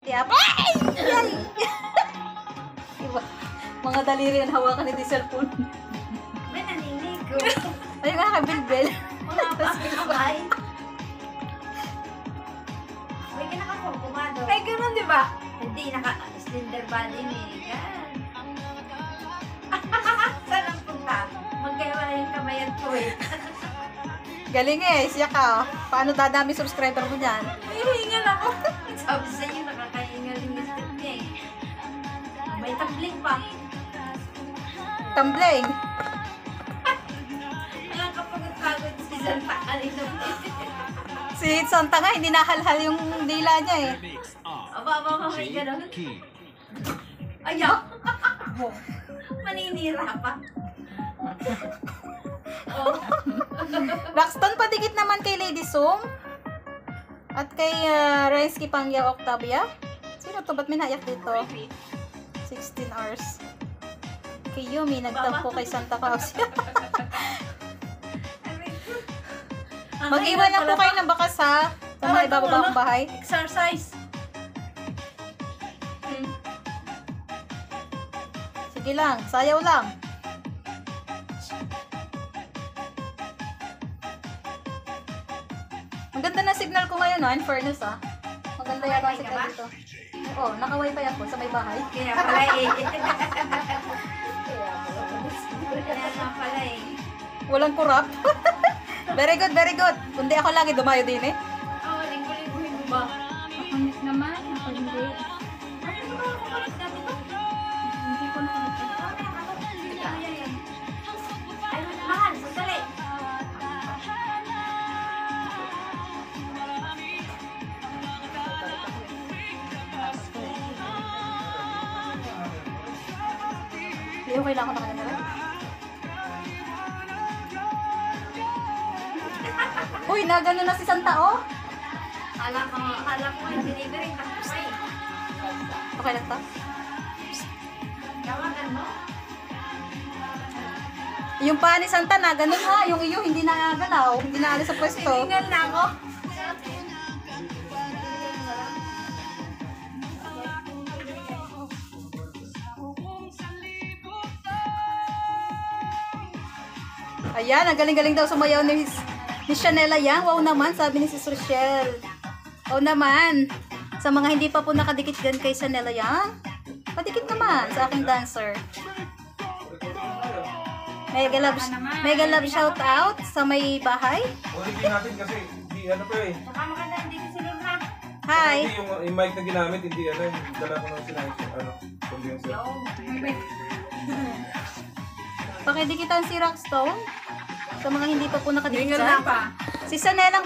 Yap. Ay! Iba. Mga daliri ang hawakan ni cellphone. May naninigo. Ay, nga kabilbil. Mga pangkamay. May kinakakumado. Ay, ganun, di ba? Hindi, naka-slender body ni. Yan. Saan ang punta? Magkaiwala yung kamayan ko eh. Galing eh, siya ka. Paano dadami subscriber mo dyan? Hihingal ako. Sabi sa inyo, nakakaingal yung step niya eh. May tabling pa. Tumbling. Walang kapagod-pagod si Santa kanina. Si Santa nga, hindi nahalhal yung dila niya eh. Aba, may gano'n. Ayaw! Maninira pa. Oh. Blackstone, padikit naman kay Lady Sum. At kay Rensky Pangya Octavia. Sino to? Ba't may naiyak dito? 16 hours. Kay Yumi, nagtampo kay Santa Claus. Mag-iwan lang po kayo ng bakas ha. Sa mga ibababang bahay. Exercise. Sige lang, sayaw lang. Ang ganda na signal ko ngayon ha, in fairness ha. Maganda yata ang signal dito. Oo, naka-wifi ako sa may bahay. Kaya pala eh. Kaya nga pala eh. Walang kurap. Very good, very good. Kundi ako lagi dumayo din eh. Oo, linggo-lingguhin mo ba? Makulit naman. Ako hindi. Ano ba ako kalit natin ba? Hindi ko nakakita. Ay, mahal, sandali. Hindi okay lang ako na kanina. Uy, nagano na si Santa oh. Akala ko yung delivery tapos na eh. Okay lang to. Tawagan mo? Yung pa ni Santa na ganun ha, yung iyo hindi na galaw, hindi na alis sa pwesto. Hihingal na ako. Ayan, ang galing-galing daw sumayaw ni Chanela Yang. Wow naman, sabi ni Sis Rochelle. Wow naman. Sa mga hindi pa po nakadikit dyan kay Chanela Yang, padikit naman sa aking dancer. Mega love shout out sa may bahay. Ulitin natin kasi hindi ano pa eh. Baka maganda hindi ko sila na. Hi. Hindi yung mic na ginamit, hindi ano, dala ko ng sinayos yung ano, condenser. Pakidikitan si Rockstone. Sa mga hindi pa po nakadikit Hihingal dyan. na pa. Si Chanela